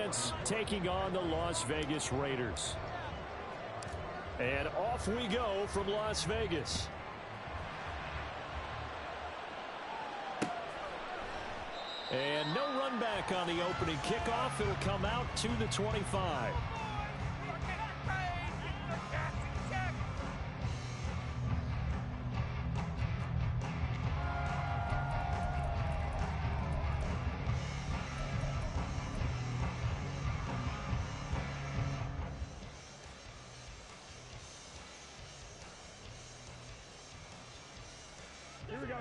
Giants taking on the Las Vegas Raiders. And off we go from Las Vegas. And no run back on the opening kickoff. It'll come out to the 25. Here we go.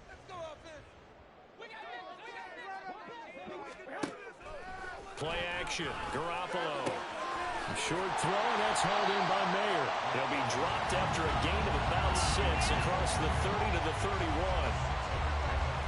Let's go offense. Play action. Garoppolo. Short throw, and that's hauled in by Mayer. He'll be dropped after a gain of about 6 across the 30 to the 31.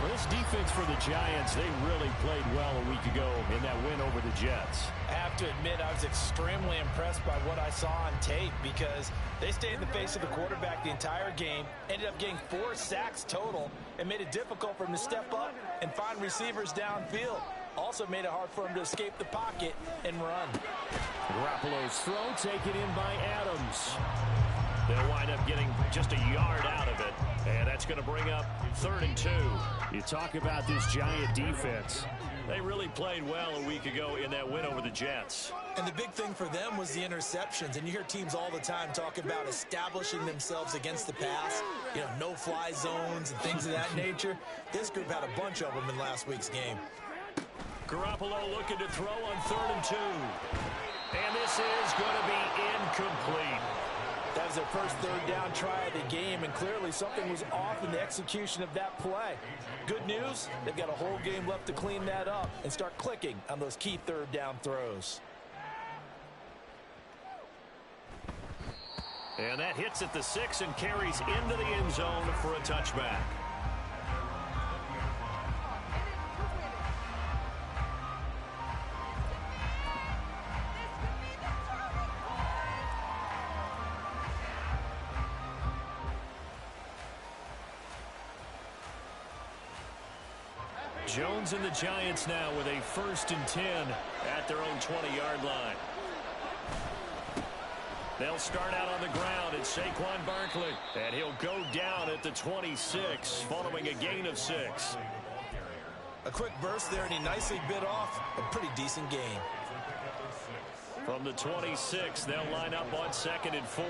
Well, this defense for the Giants, they really played well a week ago in that win over the Jets. I have to admit, I was extremely impressed by what I saw on tape because they stayed in the face of the quarterback the entire game, ended up getting 4 sacks total, and made it difficult for him to step up and find receivers downfield. Also made it hard for him to escape the pocket and run. Garoppolo's throw taken in by Adams. They'll wind up getting just a yard out of it, and that's going to bring up 3rd and 2. You talk about this Giant defense. They really played well a week ago in that win over the Jets. And the big thing for them was the interceptions. And you hear teams all the time talk about establishing themselves against the pass, you know, no-fly zones and things of that nature. This group had a bunch of them in last week's game. Garoppolo looking to throw on 3rd and 2. And this is going to be incomplete. That was their first 3rd down try of the game, and clearly something was off in the execution of that play. Good news, they've got a whole game left to clean that up and start clicking on those key 3rd down throws. And that hits at the 6 and carries into the end zone for a touchback. Jones and the Giants now with a 1st and 10 at their own 20-yard line. They'll start out on the ground at Saquon Barkley, and he'll go down at the 26 following a gain of 6. A quick burst there, and he nicely bit off a pretty decent gain. From the 26, they'll line up on 2nd and 4.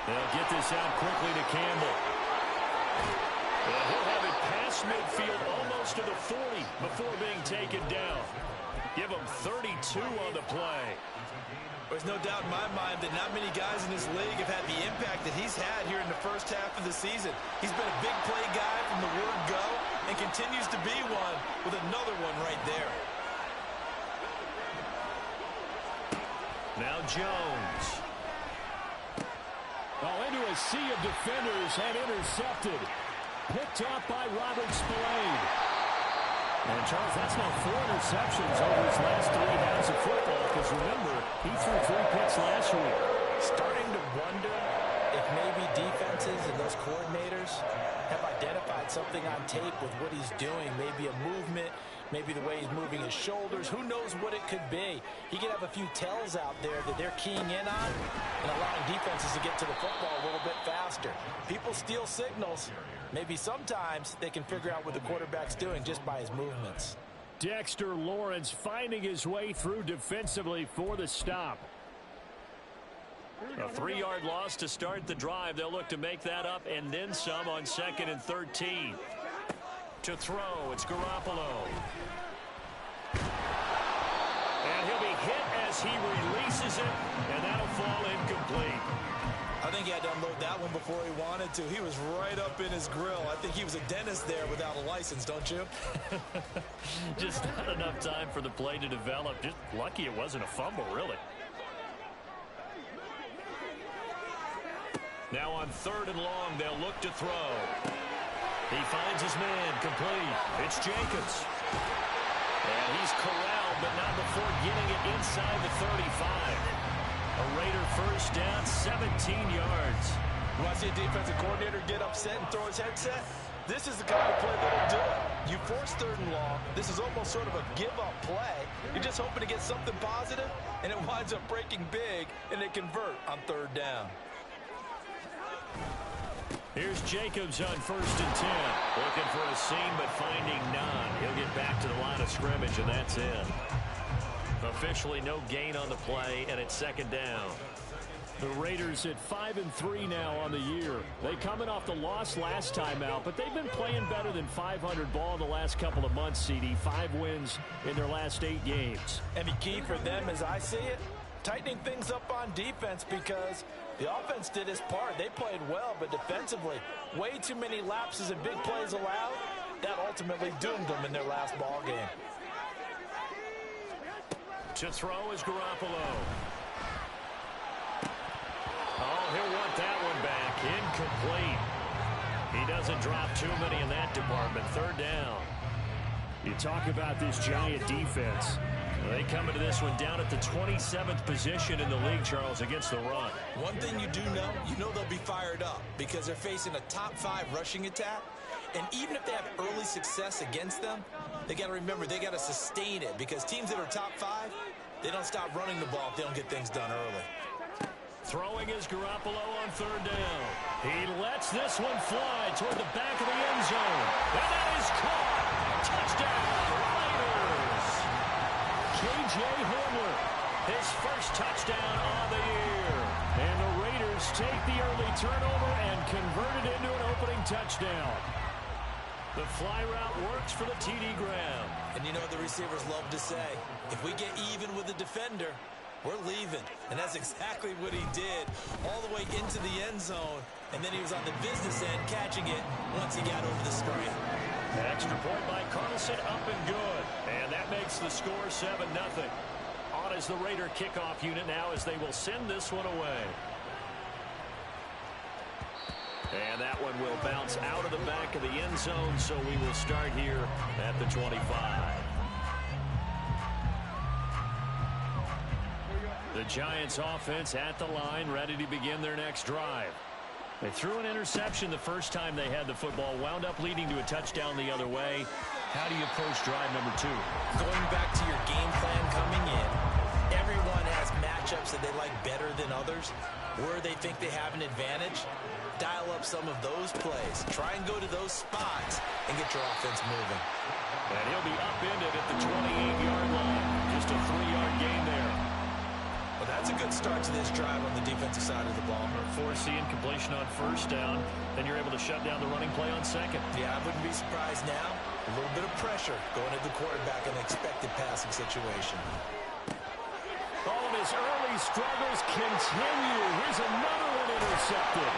They'll get this out quickly to Campbell. And he'll have it past midfield almost to the 40 before being taken down. Give him 32 on the play. There's no doubt in my mind that not many guys in this league have had the impact that he's had here in the first half of the season. He's been a big play guy from the word go and continues to be one with another one right there. Now Jones. Oh, into a sea of defenders and intercepted. Picked off by Robert Spillane. And Charles, that's now 4 interceptions over his last 3 halves of football. Because remember, he threw 3 picks last week. Starting to wonder if maybe defenses and those coordinators have identified something on tape with what he's doing. Maybe a movement, maybe the way he's moving his shoulders. Who knows what it could be? He could have a few tells out there that they're keying in on and allowing defenses to get to the football a little bit faster. People steal signals. Maybe sometimes they can figure out what the quarterback's doing just by his movements. Dexter Lawrence finding his way through defensively for the stop. A 3-yard loss to start the drive. They'll look to make that up and then some on 2nd and 13. To throw, it's Garoppolo. And he'll be hit as he releases it, and that'll fall incomplete. I think he had to unload that one before he wanted to. He was right up in his grill. I think he was a dentist there without a license, don't you? Just not enough time for the play to develop. Just lucky it wasn't a fumble, really. Now on 3rd and long, they'll look to throw. He finds his man complete. It's Jacobs. And he's corralled, but not before getting it inside the 35. A Raider first down, 17 yards. You want to see a defensive coordinator get upset and throw his headset? This is the kind of play that'll do it. You force 3rd and long. This is almost sort of a give-up play. You're just hoping to get something positive, and it winds up breaking big, and they convert on 3rd down. Here's Jacobs on 1st and 10. Looking for a seam, but finding none. He'll get back to the line of scrimmage, and that's it. Officially no gain on the play, and it's 2nd down. The Raiders at 5-3 now on the year. They coming off the loss last time out, but they've been playing better than 500 ball the last couple of months, CD. 5 wins in their last 8 games. And the key for them, as I see it, tightening things up on defense, because the offense did its part. They played well, but defensively, way too many lapses and big plays allowed. That ultimately doomed them in their last ball game. To throw is Garoppolo. Oh, he'll want that one back. Incomplete. He doesn't drop too many in that department. 3rd down. You talk about this Giant defense. They come into this one down at the 27th position in the league, Charles, against the run. One thing you do know, they'll be fired up because they're facing a top 5 rushing attack. And even if they have early success against them, they got to remember they got to sustain it, because teams that are top 5, they don't stop running the ball if they don't get things done early. Throwing is Garoppolo on 3rd down. He lets this one fly toward the back of the end zone. And that is caught. Touchdown, Raiders. K.J. Hamler, his first touchdown on the year. And the Raiders take the early turnover and convert it into an opening touchdown. The fly route works for the TD Graham. And you know what the receivers love to say? If we get even with the defender, we're leaving. And that's exactly what he did, all the way into the end zone. And then he was on the business end catching it once he got over the screen. Extra point by Carlson, up and good. And that makes the score 7-0. On is the Raider kickoff unit now, as they will send this one away. And that one will bounce out of the back of the end zone, so we will start here at the 25. The Giants offense at the line, ready to begin their next drive. They threw an interception the first time they had the football, wound up leading to a touchdown the other way. How do you approach drive number 2? Going back to your game plan coming in, everyone has matchups that they like better than others, where they think they have an advantage. Dial up some of those plays. Try and go to those spots and get your offense moving. And he'll be upended at the 28-yard line. Just a 3-yard gain there. Well, that's a good start to this drive on the defensive side of the ball. Forcing completion on 1st down. Then you're able to shut down the running play on 2nd. Yeah, I wouldn't be surprised now. A little bit of pressure going at the quarterback in an expected passing situation. All of his early struggles continue. Here's another one intercepted.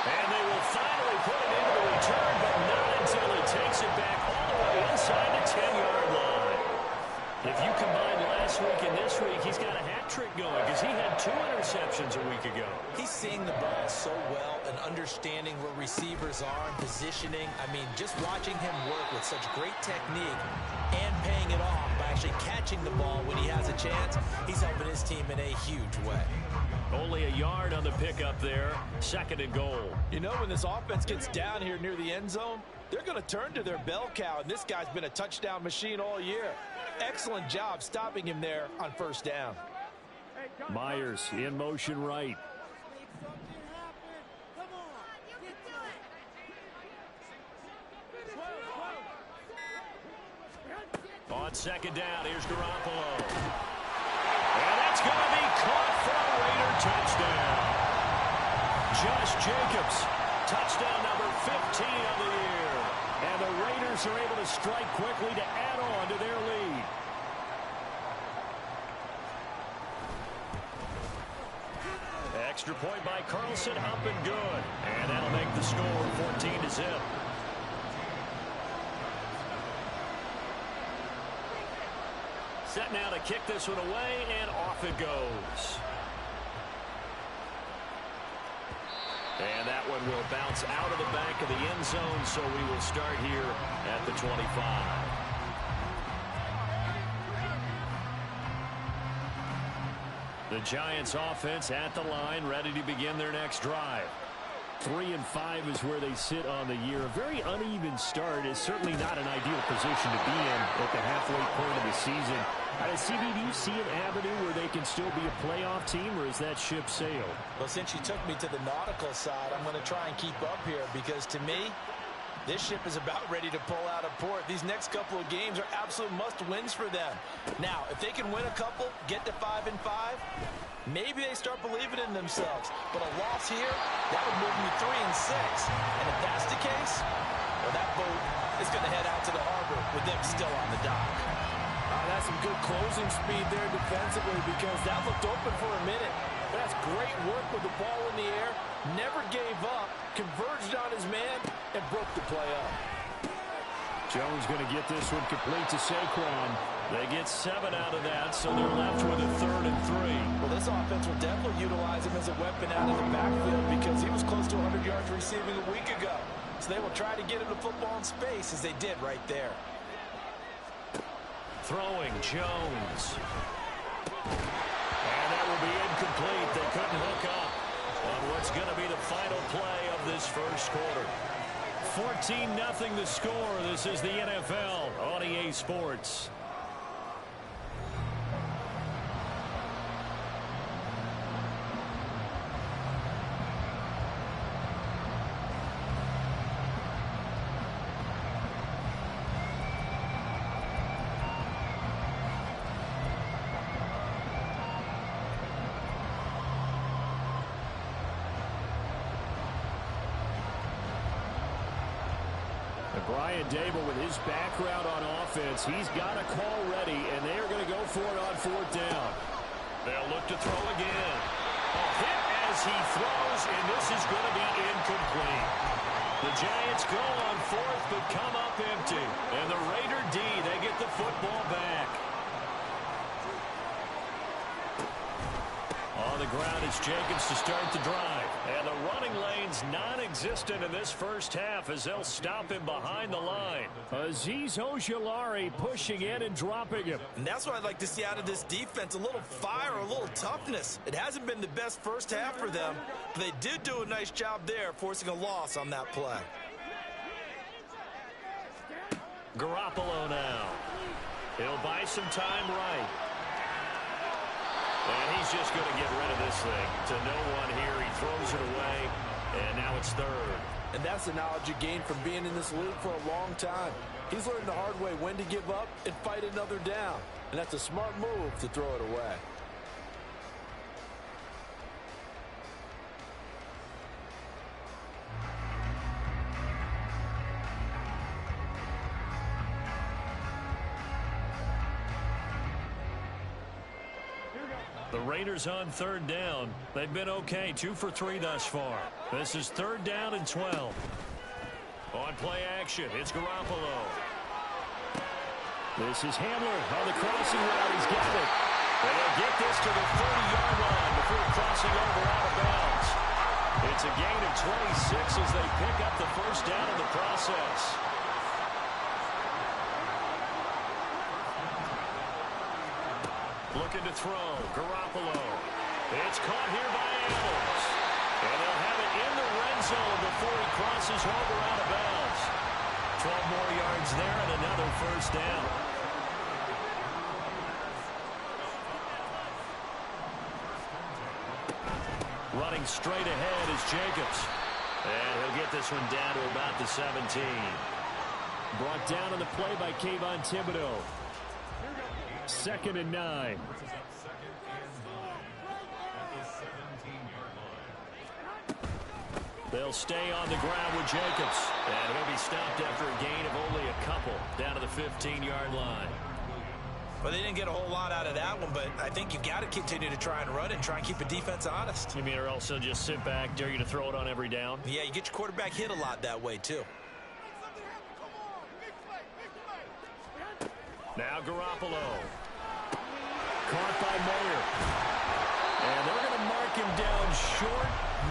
And they will finally put it into the return, but not until he takes it back all the way inside the 10-yard line. If you combine last week and this week, he's got a hat trick going, because he had 2 interceptions a week ago. He's seeing the ball so well and understanding where receivers are and positioning. I mean, just watching him work with such great technique and paying it off by actually catching the ball when he has a chance, he's helping his team in a huge way. Only a yard on the pickup there. 2nd and goal. You know, when this offense gets down here near the end zone, they're going to turn to their bell cow, and this guy's been a touchdown machine all year. Excellent job stopping him there on 1st down. Myers in motion right. On 2nd down, here's Garoppolo. And that's going to be caught for a Raider touchdown. Josh Jacobs, touchdown number 15 of the year. And the Raiders are able to strike quickly to add on to their lead. Extra point by Carlson, up and good. And that'll make the score 14-0. Set now to kick this one away, and off it goes. And that one will bounce out of the back of the end zone, so we will start here at the 25. The Giants offense at the line, ready to begin their next drive. 3-5 is where they sit on the year. A very uneven start is certainly not an ideal position to be in at the halfway point of the season. CB, do you see an avenue where they can still be a playoff team, or is that ship sailed? Well, since you took me to the nautical side, I'm going to try and keep up here because, to me, this ship is about ready to pull out of port. These next couple of games are absolute must-wins for them. Now, if they can win a couple, get to 5-5, maybe they start believing in themselves. But a loss here, that would move them to 3-6. And if that's the case, well, that boat is going to head out to the harbor with them still on the dock. That's some good closing speed there defensively because that looked open for a minute. But that's great work with the ball in the air. Never gave up, converged on his man, and broke the play up. Jones going to get this one complete to Saquon. They get 7 out of that, so they're left with a 3rd and 3. Well, this offense will definitely utilize him as a weapon out of the backfield because he was close to 100 yards receiving a week ago. So they will try to get him the football in space as they did right there. Throwing, Jones. And that will be incomplete. They couldn't hook up on what's going to be the final play of this first quarter. 14-0 the score. This is the NFL on EA Sports. Brian Dable, with his background on offense, he's got a call ready, and they are going to go for it on 4th down. They'll look to throw again. A hit as he throws, and this is going to be incomplete. The Giants go on 4th, but come up empty. And the Raider D, they get the football back. On the ground, it's Jacobs to start the drive. And the running lane's non-existent in this first half as they'll stop him behind the line. Azeez Ojulari pushing in and dropping him. And that's what I'd like to see out of this defense, a little fire, a little toughness. It hasn't been the best first half for them, but they did do a nice job there, forcing a loss on that play. Garoppolo now. He'll buy some time right. And he's just going to get rid of this thing to no one here. He throws it away, and now it's 3rd. And that's the knowledge you gain from being in this league for a long time. He's learned the hard way when to give up and fight another down. And that's a smart move to throw it away. The Raiders on 3rd down. They've been okay, 2 for 3 thus far. This is 3rd down and 12. On play action, it's Garoppolo. This is Hamler on the crossing route. He's got it. And they'll get this to the 30-yard line before crossing over out of bounds. It's a gain of 26 as they pick up the first down in the process. Looking to throw. Garoppolo. It's caught here by Adams. And they'll have it in the red zone before he crosses over out of bounds. 12 more yards there and another first down. Running straight ahead is Jacobs. And he'll get this one down to about the 17. Brought down on the play by Kayvon Thibodeau. 2nd and 9. They'll stay on the ground with Jacobs. And he'll be stopped after a gain of only a couple down to the 15-yard line. Well, they didn't get a whole lot out of that one, but I think you've got to continue to try and run and try and keep a defense honest. You mean or also just sit back, dare you to throw it on every down? Yeah, you get your quarterback hit a lot that way, too. Now Garoppolo. Caught by Mayer. And they're going to mark him down short,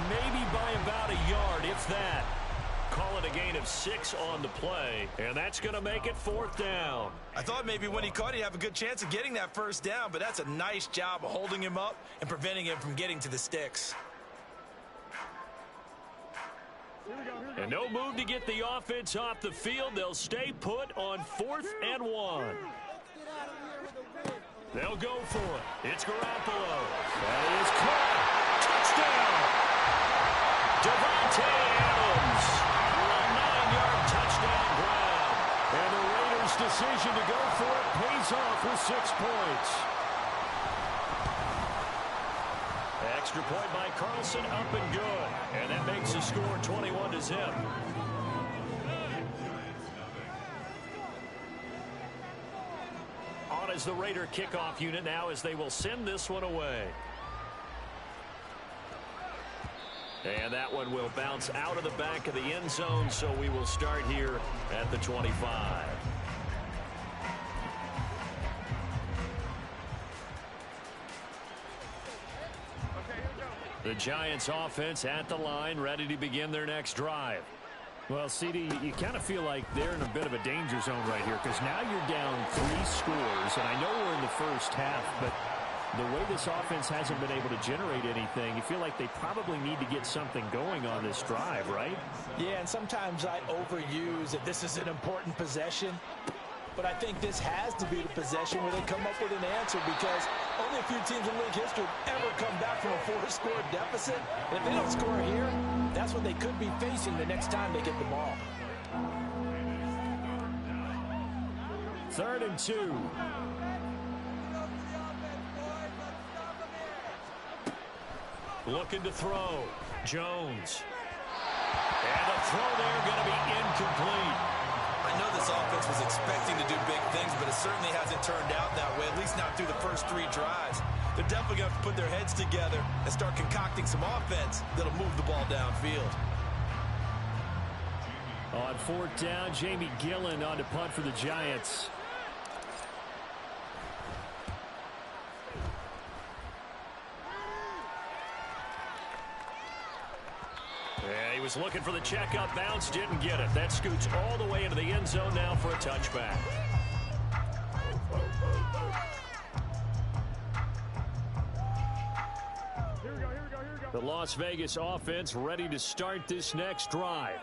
maybe by about a yard, if that. Call it a gain of 6 on the play, and that's going to make it 4th down. I thought maybe when he caught, he'd have a good chance of getting that first down, but that's a nice job of holding him up and preventing him from getting to the sticks. And no move to get the offense off the field. They'll stay put on 4th and 1. They'll go for it. It's Garoppolo. That is caught. Touchdown. Devontae Adams. A 9-yard touchdown grab. And the Raiders' decision to go for it pays off with 6 points. Extra point by Carlson, up and good. And that makes the score 21-0. On is the Raider kickoff unit now as they will send this one away. And that one will bounce out of the back of the end zone, so we will start here at the 25. The Giants offense at the line, ready to begin their next drive. Well, CD, you kind of feel like they're in a bit of a danger zone right here because now you're down 3 scores, and I know we're in the first half, but the way this offense hasn't been able to generate anything, you feel like they probably need to get something going on this drive, right? Yeah, and sometimes I overuse that this is an important possession. But I think this has to be the possession where they come up with an answer because only a few teams in league history have ever come back from a 4-score deficit. And if they don't score here, that's what they could be facing the next time they get the ball. 3rd and 2. Looking to throw. Jones. And the throw there going to be incomplete. I know this offense was expecting to do big things, but it certainly hasn't turned out that way, at least not through the first 3 drives. They're definitely going to have to put their heads together and start concocting some offense that'll move the ball downfield. On 4th down, Jamie Gillen on to punt for the Giants. Yeah, he was looking for the checkup bounce, didn't get it. That scoots all the way into the end zone now for a touchback. The Las Vegas offense ready to start this next drive.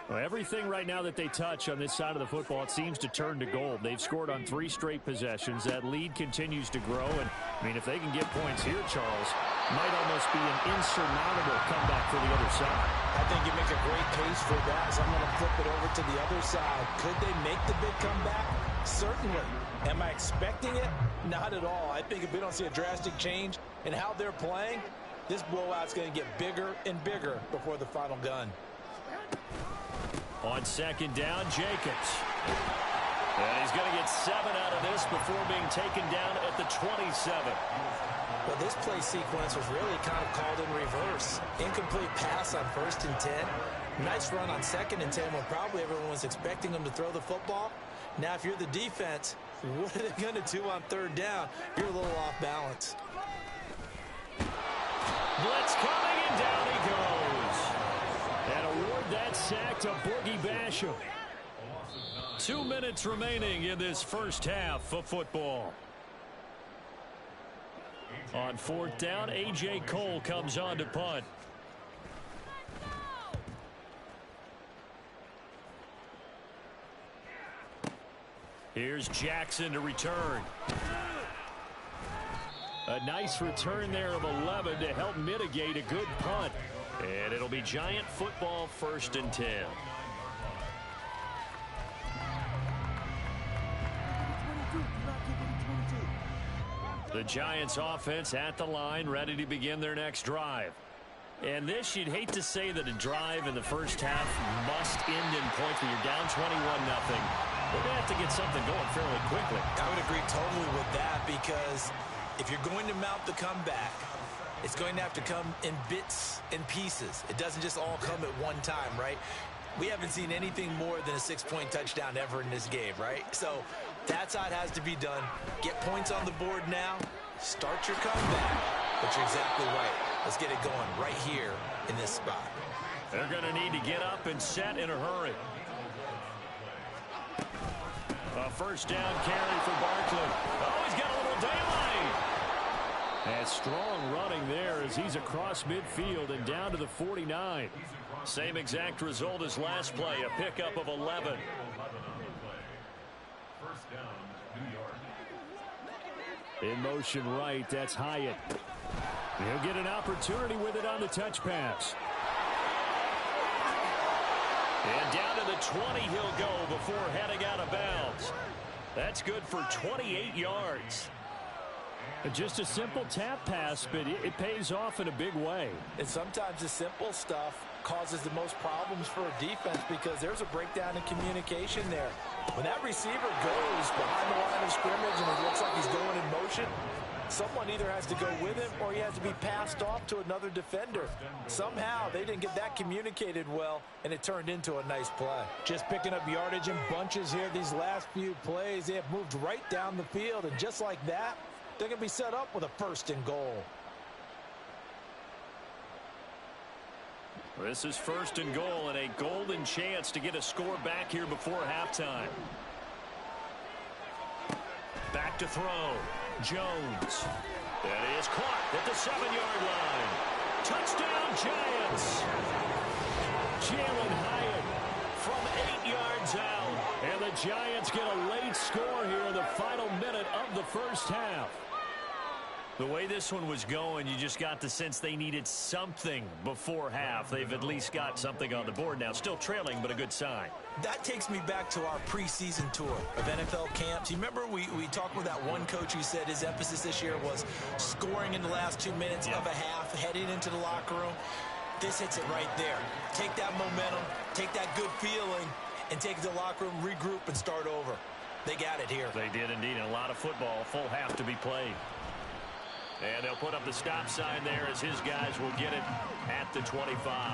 Well, everything right now that they touch on this side of the football, it seems to turn to gold. They've scored on 3 straight possessions. That lead continues to grow. And, I mean, if they can get points here, Charles, might almost be an insurmountable comeback for the other side. I think you make a great case for that, so I'm going to flip it over to the other side. Could they make the big comeback? Certainly. Am I expecting it? Not at all. I think if we don't see a drastic change in how they're playing, this blowout's going to get bigger and bigger before the final gun. On 2nd down, Jacobs. And he's going to get 7 out of this before being taken down at the 27. Well, this play sequence was really kind of called in reverse. Incomplete pass on 1st and 10. Nice run on 2nd and 10 when probably everyone was expecting them to throw the football. Now, if you're the defense, what are they going to do on 3rd down? You're a little off balance. Blitz coming, and down he goes. And award that sack to Boogie Basham. 2 minutes remaining in this first half of football. On 4th down, A.J. Cole comes on to punt. Here's Jackson to return. A nice return there of 11 to help mitigate a good punt. And it'll be Giant football, 1st and 10. The Giants offense at the line, ready to begin their next drive. And this, you'd hate to say that a drive in the first half must end in points when you're down 21-0. They're going to have to get something going fairly quickly. I would agree totally with that because if you're going to mount the comeback, it's going to have to come in bits and pieces. It doesn't just all come at one time, right? We haven't seen anything more than a 6-point touchdown ever in this game, right? So that's how it has to be done. Get points on the board now. Start your comeback. But you're exactly right. Let's get it going right here in this spot. They're going to need to get up and set in a hurry. A 1st down carry for Barkley. Oh, he's got a little daylight. And strong running there as he's across midfield and down to the 49. Same exact result as last play, a pickup of 11. First down, New York. In motion right, that's Hyatt. He'll get an opportunity with it on the touch pass. And down to the 20 he'll go before heading out of bounds. That's good for 28 yards. Just a simple tap pass, but it pays off in a big way. And sometimes the simple stuff causes the most problems for a defense because there's a breakdown in communication there. When that receiver goes behind the line of scrimmage and it looks like he's going in motion, someone either has to go with him or he has to be passed off to another defender. Somehow they didn't get that communicated well, and it turned into a nice play. Just picking up yardage in bunches here these last few plays. They have moved right down the field, and just like that, they're going to be set up with a 1st and goal. This is 1st and goal and a golden chance to get a score back here before halftime. Back to throw. Jones. That is caught at the 7-yard line. Touchdown, Giants. Jalen Hyatt from 8 yards out. And the Giants get a late score here in the final minute of the first half. The way this one was going, you just got the sense they needed something before half. They've at least got something on the board now. Still trailing, but a good sign. That takes me back to our preseason tour of NFL camps. You remember we talked with that one coach who said his emphasis this year was scoring in the last 2 minutes of a half, heading into the locker room. This hits it right there. Take that momentum, take that good feeling, and take it to the locker room, regroup, and start over. They got it here. They did indeed, and a lot of football, full half to be played. And they'll put up the stop sign there as his guys will get it at the 25.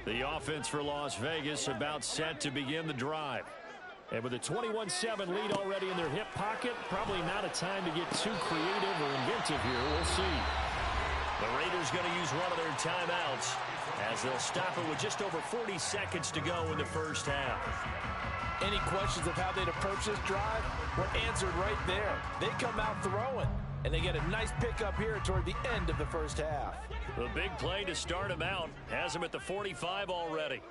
The offense for Las Vegas about set to begin the drive. And with a 21-7 lead already in their hip pocket, probably not a time to get too creative or inventive here. We'll see. The Raiders going to use one of their timeouts as they'll stop it with just over 40 seconds to go in the first half. Any questions of how they'd approach this drive were answered right there. They come out throwing, and they get a nice pickup here toward the end of the first half. The big play to start him out has him at the 45 already.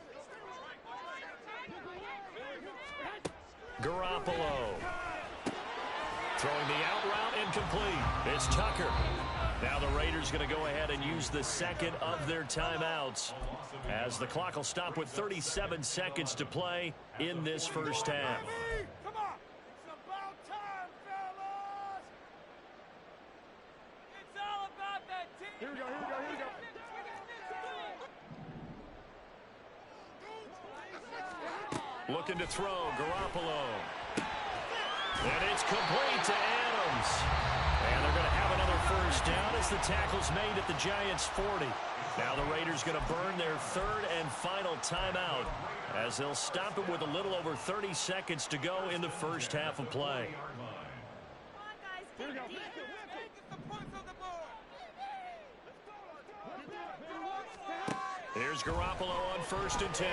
Garoppolo. Throwing the out route incomplete. It's Tucker. Now the Raiders going to go ahead and use the second of their timeouts as the clock will stop with 37 seconds to play in this first half. Come on. It's about time, fellas. It's all about that team. Here we go. Looking to throw, Garoppolo. And it's complete to Adams. And they're going to have another first down as the tackle's made at the Giants' 40. Now the Raiders going to burn their third and final timeout as they'll stop it with a little over 30 seconds to go in the first half of play. Here's Garoppolo on 1st and 10.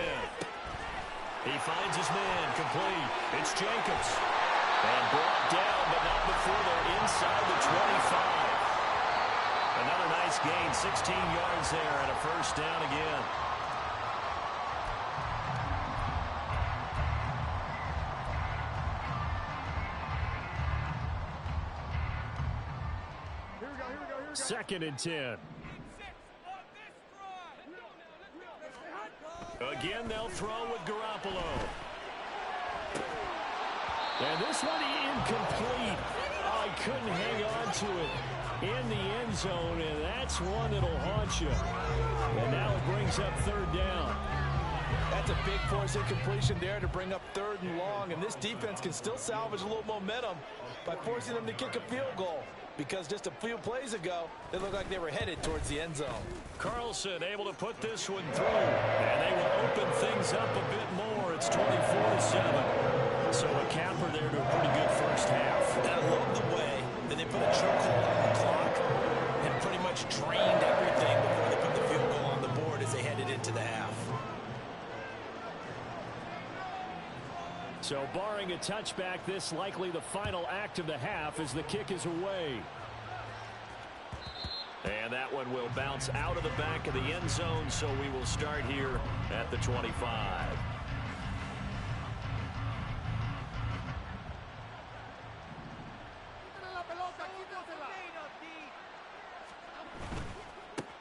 He finds his man, complete. It's Jacobs. And brought down, but not before they're inside the 25. Another nice gain, 16 yards there, and a first down again. Second and 10. Again, they'll throw with Garoppolo. And this one incomplete. Oh, he couldn't hang on to it in the end zone, and that's one that'll haunt you. And now it brings up 3rd down. That's a big force incompletion there to bring up 3rd and long, and this defense can still salvage a little momentum by forcing them to kick a field goal, because just a few plays ago, they looked like they were headed towards the end zone. Carlson able to put this one through, and they will open things up a bit more. It's 24-7. So a capper there to a pretty good first half. And I love the way that they put a chokehold on the clock and pretty much drained everything before they put the field goal on the board as they headed into the half. So barring a touchback, this likely the final act of the half as the kick is away. And that one will bounce out of the back of the end zone, so we will start here at the 25.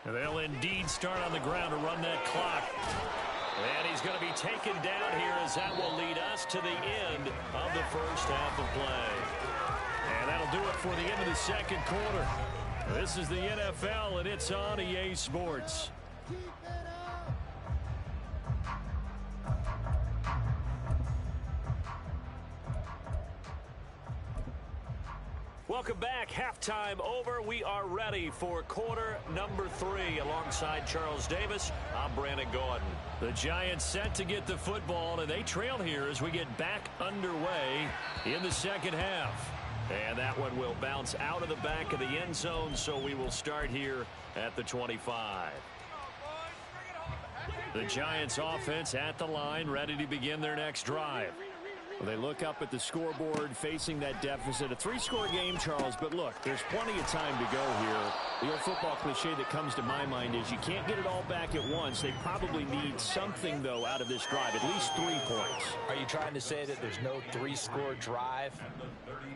They'll indeed start on the ground to run that clock. And he's going to be taken down here as that will lead us to the end of the first half of play. And that'll do it for the end of the second quarter. This is the NFL, and it's on EA Sports. Welcome back. Halftime over. We are ready for quarter number 3. Alongside Charles Davis, I'm Brandon Gordon. The Giants set to get the football, and they trail here as we get back underway in the second half. And that one will bounce out of the back of the end zone, so we will start here at the 25. The Giants offense at the line, ready to begin their next drive. Well, they look up at the scoreboard facing that deficit. A 3-score game, Charles, but look, there's plenty of time to go here. The old football cliche that comes to my mind is you can't get it all back at once. They probably need something, though, out of this drive, at least 3 points. Are you trying to say that there's no 3-score drive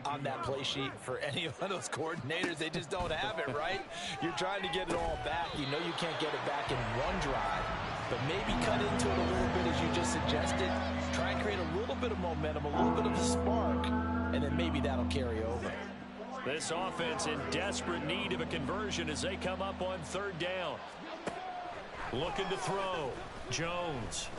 on that play sheet for any of those coordinators? They just don't have it, right? You're trying to get it all back. You know you can't get it back in one drive, but maybe cut into it a little bit as you just suggested. Try and create a little bit of momentum, a little bit of a spark, and then maybe that'll carry over. This offense in desperate need of a conversion as they come up on 3rd down. Looking to throw. Jones.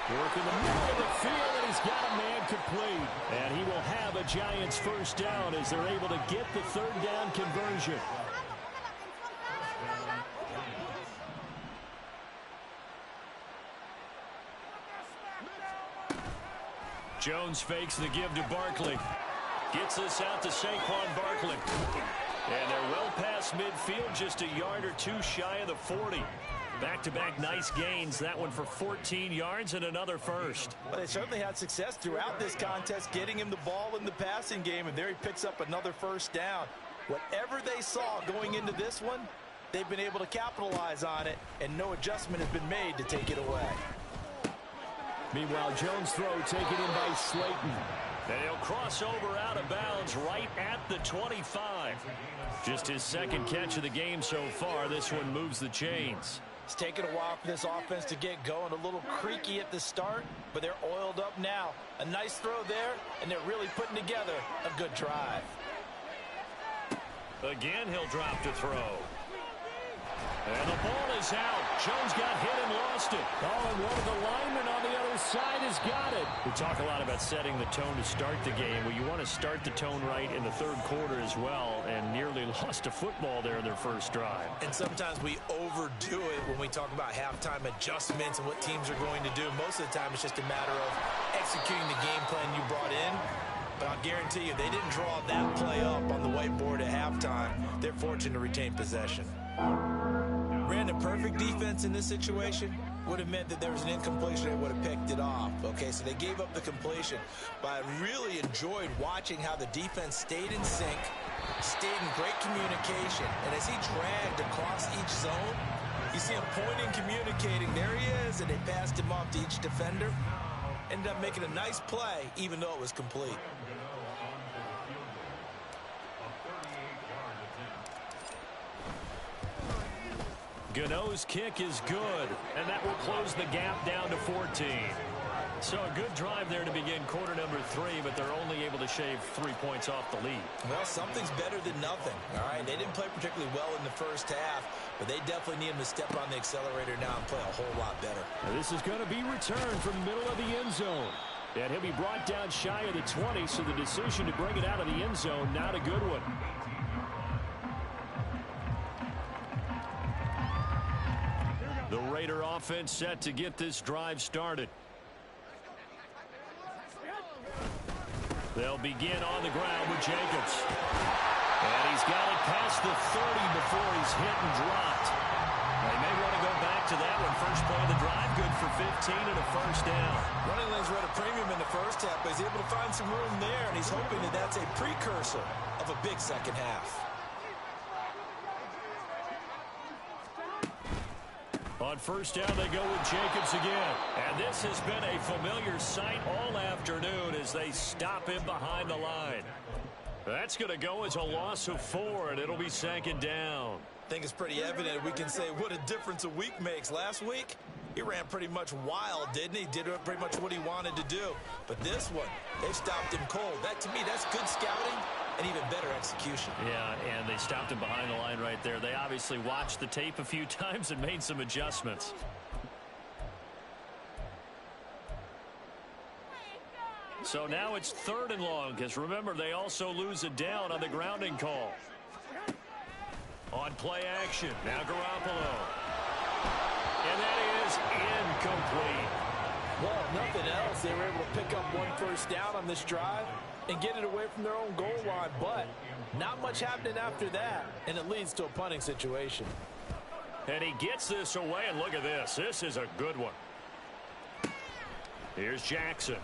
Working the middle of the field, and he's got a man complete. And he will have a Giants first down as they're able to get the 3rd down conversion. Jones fakes the give to Barkley. Gets us out to Saquon Barkley. And they're well past midfield, just a yard or 2 shy of the 40. Back-to-back nice gains. That one for 14 yards and another first. Well, they certainly had success throughout this contest, getting him the ball in the passing game, and there he picks up another first down. Whatever they saw going into this one, they've been able to capitalize on it, and no adjustment has been made to take it away. Meanwhile, Jones' throw taken in by Slayton. And he'll cross over out of bounds right at the 25. Just his 2nd catch of the game so far. This one moves the chains. It's taken a while for this offense to get going. A little creaky at the start, but they're oiled up now. A nice throw there, and they're really putting together a good drive. Again, he'll drop to throw. And the ball is out. Jones got hit and lost it. Oh, and one of the linemen on the other side has got it. We talk a lot about setting the tone to start the game. Well, you want to start the tone right in the 3rd quarter as well, and nearly lost a football there in their first drive. And sometimes we overdo it when we talk about halftime adjustments and what teams are going to do. Most of the time, it's just a matter of executing the game plan you brought in. But I'll guarantee you, they didn't draw that play up on the whiteboard at halftime. They're fortunate to retain possession. Brandon, perfect defense in this situation would have meant that there was an incompletion. They would have picked it off. Okay, so they gave up the completion. But I really enjoyed watching how the defense stayed in sync, stayed in great communication. And as he dragged across each zone, you see him pointing, communicating. There he is, and they passed him off to each defender. Ended up making a nice play, even though it was complete. Gano's kick is good, and that will close the gap down to 14. So a good drive there to begin quarter number 3, but they're only able to shave 3 points off the lead. Well, something's better than nothing, all right? They didn't play particularly well in the first half, but they definitely need him to step on the accelerator now and play a whole lot better. Now this is going to be returned from the middle of the end zone. And he'll be brought down shy of the 20, so the decision to bring it out of the end zone, not a good one. The Raider offense set to get this drive started. They'll begin on the ground with Jacobs. And he's got it past the 30 before he's hit and dropped. They may want to go back to that one. First play of the drive, good for 15 and a first down. Running lanes were at a premium in the first half, but he's able to find some room there, and he's hoping that that's a precursor of a big second half. On first down, they go with Jacobs again. And this has been a familiar sight all afternoon as they stop him behind the line. That's going to go as a loss of 4, and it'll be second down. I think it's pretty evident. We can say what a difference a week makes. Last week, he ran pretty much wild, didn't he? Did pretty much what he wanted to do. But this one, they stopped him cold. That, to me, that's good scouting and even better execution. Yeah, and they stopped him behind the line right there. They obviously watched the tape a few times and made some adjustments. So now it's 3rd and long, because remember, they also lose a down on the grounding call. On play action, now Garoppolo. And that is incomplete. Well, if nothing else, they were able to pick up 1 first down on this drive and get it away from their own goal line, but not much happening after that, and it leads to a punting situation. And he gets this away, and look at this. This is a good one. Here's Jackson.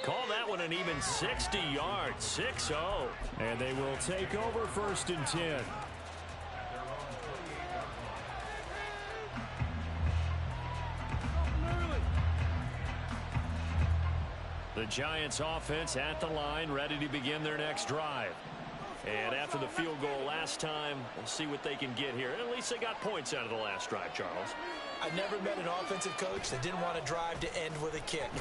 Call that one an even 60 yards, 6-0. And they will take over 1st and 10. The Giants offense at the line, ready to begin their next drive. And after the field goal last time, we'll see what they can get here. At least they got points out of the last drive, Charles. I've never met an offensive coach that didn't want to drive to end with a kick.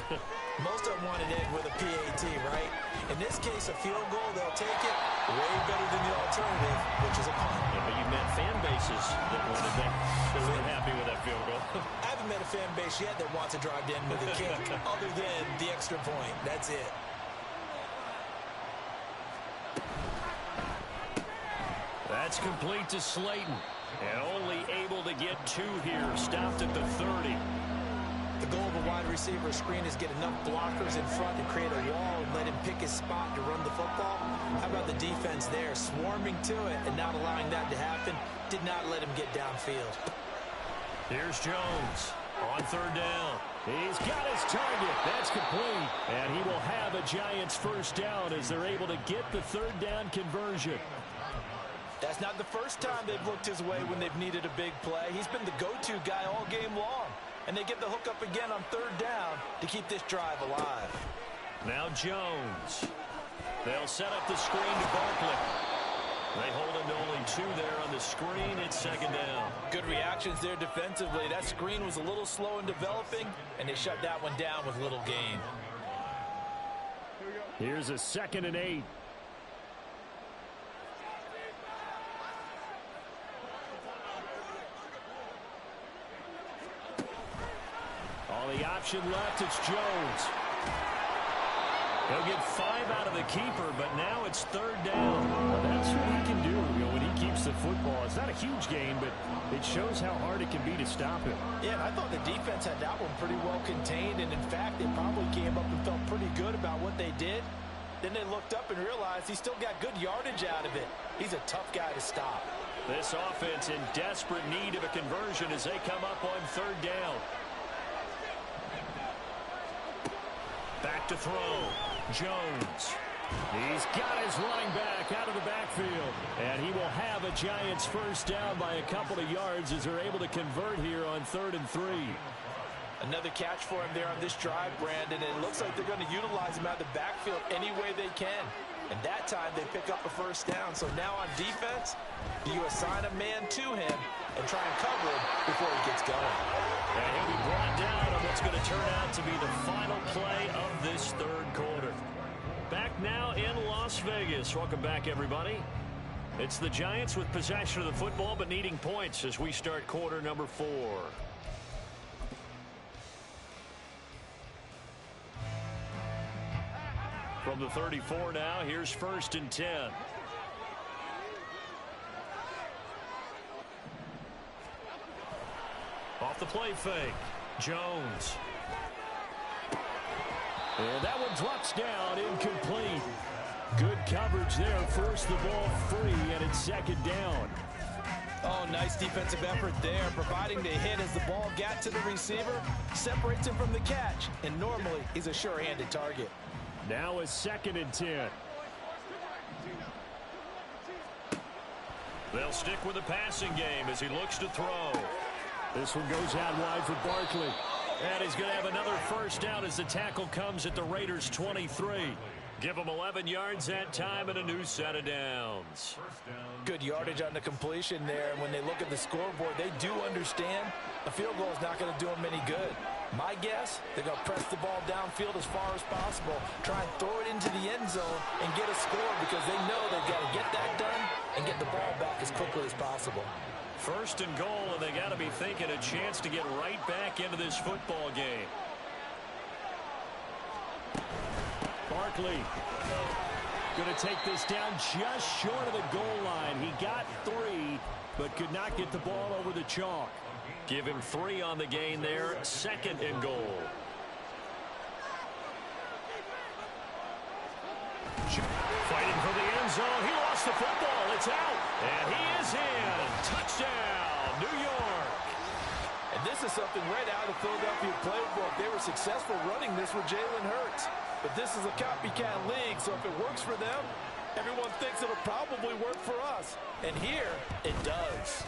Most of them wanted to end with a PAT, right? In this case, a field goal, they'll take it way better than the alternative, which is a punt. Yeah, but you met fan bases that wanted that. They weren't happy with that field goal. I haven't met a fan base yet that wants to drive to end with a kick other than the extra point. That's it. That's complete to Slayton. And only able to get 2 here. Stopped at the 30. The goal of a wide receiver screen is get enough blockers in front to create a wall and let him pick his spot to run the football. How about the defense there? Swarming to it and not allowing that to happen. Did not let him get downfield. Here's Jones on 3rd down. He's got his target. That's complete. And he will have a Giants first down as they're able to get the 3rd down conversion. That's not the first time they've looked his way when they've needed a big play. He's been the go-to guy all game long. And they get the hook up again on 3rd down to keep this drive alive. Now Jones. They'll set up the screen to Barkley. They hold him to only 2 there on the screen. It's 2nd down. Good reactions there defensively. That screen was a little slow in developing, and they shut that one down with little gain. Here's a 2nd and 8. All the option left, it's Jones. He'll get 5 out of the keeper, but now it's 3rd down. Well, that's what he can do, when he keeps the football. It's not a huge gain, but it shows how hard it can be to stop him. Yeah, and I thought the defense had that one pretty well contained, and in fact, they probably came up and felt pretty good about what they did. Then they looked up and realized he still got good yardage out of it. He's a tough guy to stop. This offense in desperate need of a conversion as they come up on 3rd down. Back to throw. Jones. He's got his running back out of the backfield. And he will have a Giants first down by a couple of yards as they're able to convert here on 3rd and 3. Another catch for him there on this drive, Brandon. And it looks like they're going to utilize him out of the backfield any way they can. And that time they pick up a first down. So now on defense, do you assign a man to him and try and cover him before he gets going? And he'll be brought down on what's going to turn out to be the final play of this 3rd quarter. Back now in Las Vegas. Welcome back, everybody. It's the Giants with possession of the football, but needing points as we start quarter number 4. From the 34 now, here's 1st and 10. Off the play fake. Jones. And that one drops down, incomplete. Good coverage there, forced the ball free, and it's 2nd down. Oh, nice defensive effort there, providing the hit as the ball got to the receiver, separates him from the catch, and normally he's a sure-handed target. Now a 2nd and 10. They'll stick with the passing game as he looks to throw. This one goes out wide for Barkley. And he's going to have another first down as the tackle comes at the Raiders' 23. Give them 11 yards that time and a new set of downs. Good yardage on the completion there. And when they look at the scoreboard, they do understand a field goal is not going to do them any good. My guess, they're going to press the ball downfield as far as possible, try and throw it into the end zone and get a score because they know they've got to get that done and get the ball back as quickly as possible. 1st and goal, and they got to be thinking a chance to get right back into this football game. Barkley going to take this down just short of the goal line. He got 3, but could not get the ball over the chalk. Give him 3 on the gain there. 2nd and goal. Fighting for the end zone. He lost the football. It's out. And he is in. Touchdown, New York. And this is something right out of the Philadelphia playbook. They were successful running this with Jalen Hurts. But this is a copycat league, so if it works for them, everyone thinks it'll probably work for us. And here, it does.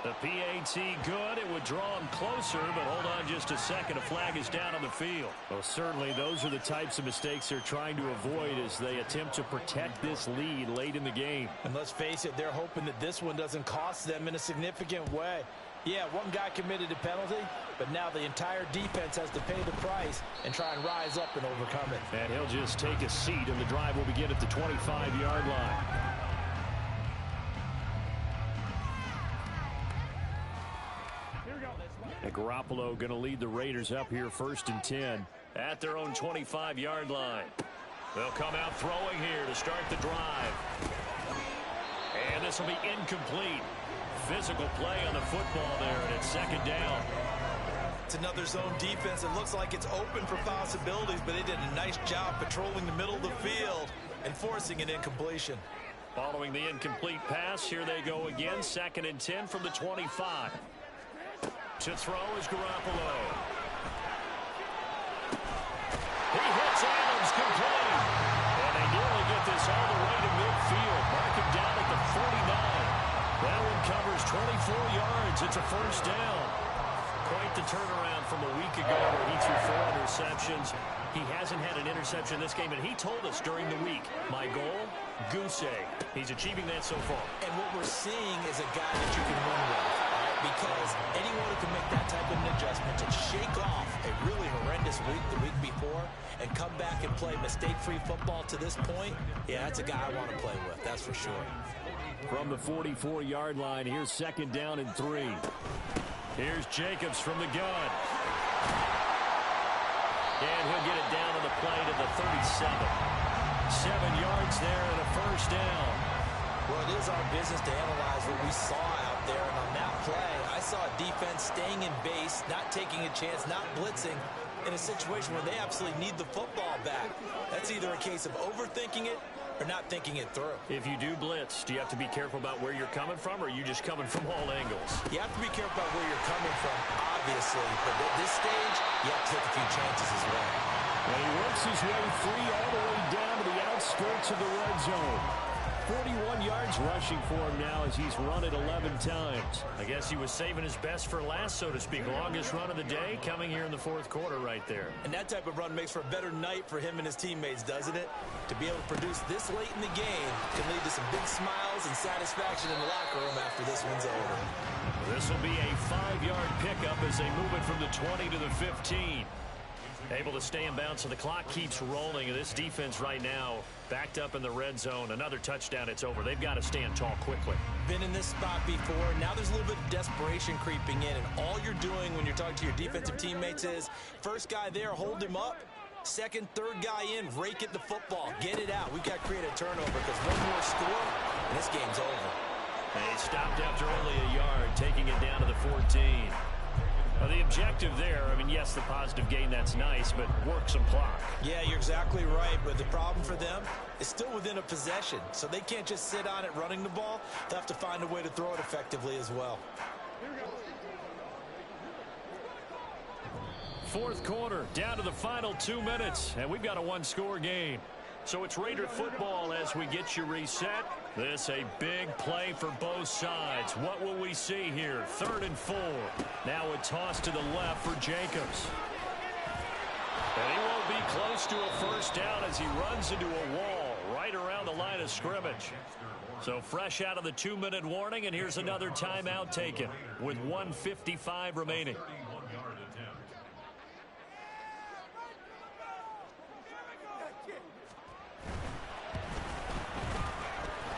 The PAT good. It would draw him closer, but hold on just a second. A flag is down on the field. Well, certainly those are the types of mistakes they're trying to avoid as they attempt to protect this lead late in the game. And let's face it, they're hoping that this one doesn't cost them in a significant way. Yeah, one guy committed a penalty, but now the entire defense has to pay the price and try and rise up and overcome it. And he'll just take a seat, and the drive will begin at the 25-yard line. And Garoppolo going to lead the Raiders up here 1st and 10. At their own 25-yard line. They'll come out throwing here to start the drive. And this will be incomplete. Physical play on the football there, and it's 2nd down. It's another zone defense. It looks like it's open for possibilities, but they did a nice job patrolling the middle of the field and forcing an incompletion. Following the incomplete pass, here they go again. 2nd and 10 from the 25. To throw is Garoppolo. He hits Adams complete. And they nearly get this all the way to midfield. Mark him down at the 49. That one covers 24 yards. It's a 1st down. Quite the turnaround from a week ago where he threw 4 interceptions. He hasn't had an interception this game, and he told us during the week, my goal, goose egg. He's achieving that so far. And what we're seeing is a guy that you can win with, because anyone who can make that type of an adjustment to shake off a really horrendous week the week before and come back and play mistake-free football to this point, yeah, that's a guy I want to play with, that's for sure. From the 44-yard line, here's 2nd down and 3. Here's Jacobs from the gun. And he'll get it down to the play to the 37. 7 yards there and a 1st down. Well, it is our business to analyze what we saw out there, and on that play, I saw a defense staying in base, not taking a chance, not blitzing, in a situation where they absolutely need the football back. That's either a case of overthinking it or not thinking it through. If you do blitz, do you have to be careful about where you're coming from, or are you just coming from all angles? You have to be careful about where you're coming from, obviously, but at this stage, you have to take a few chances as well. And he works his way free all the way down to the outskirts of the red zone. 41 yards rushing for him now as he's run it 11 times. I guess he was saving his best for last, so to speak. Longest run of the day coming here in the 4th quarter right there. And that type of run makes for a better night for him and his teammates, doesn't it? To be able to produce this late in the game can lead to some big smiles and satisfaction in the locker room after this one's over. This will be a 5-yard pickup as they move it from the 20 to the 15. Able to stay in bounds, so the clock keeps rolling. And this defense right now backed up in the red zone. Another touchdown, it's over. They've got to stand tall quickly. Been in this spot before. Now there's a little bit of desperation creeping in, and all you're doing when you're talking to your defensive teammates is, first guy there, hold him up. Second, third guy in, rake at the football. Get it out. We've got to create a turnover because one more score, and this game's over. They stopped after only a yard, taking it down to the 14. Well, the objective there, I mean, yes, the positive gain, that's nice, but work some clock. Yeah, you're exactly right, but the problem for them is still within a possession, so they can't just sit on it running the ball. They'll have to find a way to throw it effectively as well. Fourth quarter, down to the final 2 minutes, and we've got a one-score game. So it's Raider football as we get you reset. This a big play for both sides. What will we see here? 3rd and 4. Now a toss to the left for Jacobs. And he won't be close to a first down as he runs into a wall right around the line of scrimmage. So fresh out of the 2-minute warning, and here's another timeout taken with 1:55 remaining.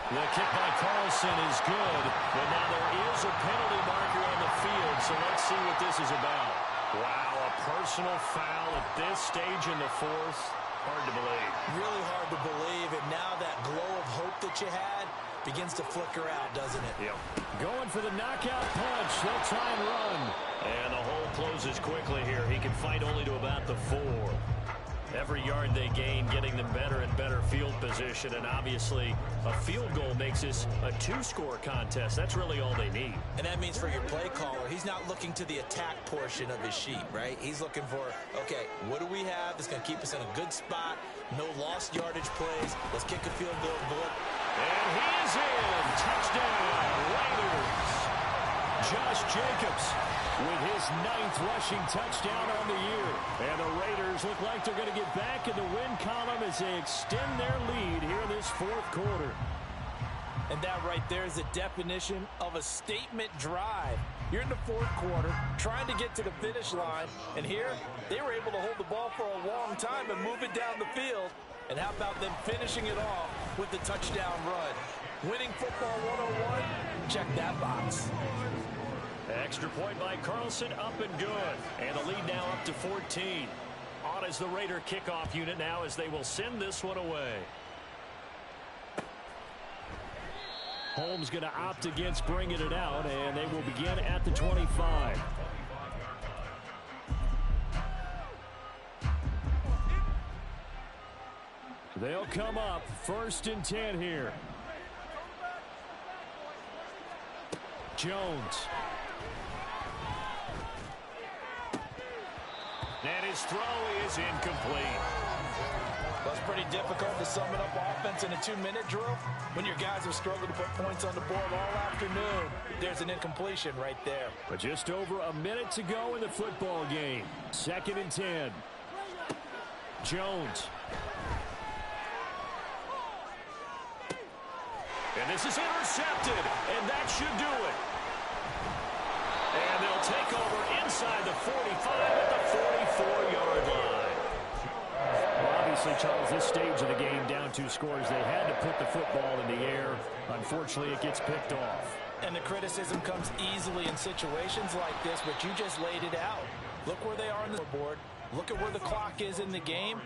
The kick by Carlson is good, but now there is a penalty marker on the field, so let's see what this is about. Wow, a personal foul at this stage in the fourth. Hard to believe. Really hard to believe, and now that glow of hope that you had begins to flicker out, doesn't it? Yep. Going for the knockout punch. They'll try and run. And the hole closes quickly here. He can fight only to about the 4. Every yard they gain, getting them better and better field position, and obviously a field goal makes this a 2-score contest. That's really all they need. And that means for your play caller, he's not looking to the attack portion of his sheet, right? He's looking for, okay, what do we have that's going to keep us in a good spot? No lost yardage plays. Let's kick a field goal. And he is in. Touchdown, Raiders. Josh Jacobs with his 9th rushing touchdown on the year. And the Raiders look like they're going to get back in the win column as they extend their lead here in this fourth quarter. And that right there is the definition of a statement drive. You're in the fourth quarter, trying to get to the finish line, and here they were able to hold the ball for a long time and move it down the field. And how about them finishing it off with the touchdown run? Winning football 101, check that box. Extra point by Carlson, up and good. And the lead now up to 14. On is the Raider kickoff unit now as they will send this one away. Holmes going to opt against bringing it out, and they will begin at the 25. They'll come up 1st and 10 here. Jones. And his throw is incomplete. Well, it's pretty difficult to sum it up offense in a 2-minute drill when your guys have struggled to put points on the board all afternoon. There's an incompletion right there. But just over a minute to go in the football game. 2nd and 10. Jones. And this is intercepted, and that should do it. And they'll take over inside the 45 at the 44-yard line. Well, obviously, Charles, this stage of the game, down 2 scores, they had to put the football in the air. Unfortunately, it gets picked off. And the criticism comes easily in situations like this, but you just laid it out. Look where they are on the board. Look at where the clock is in the game.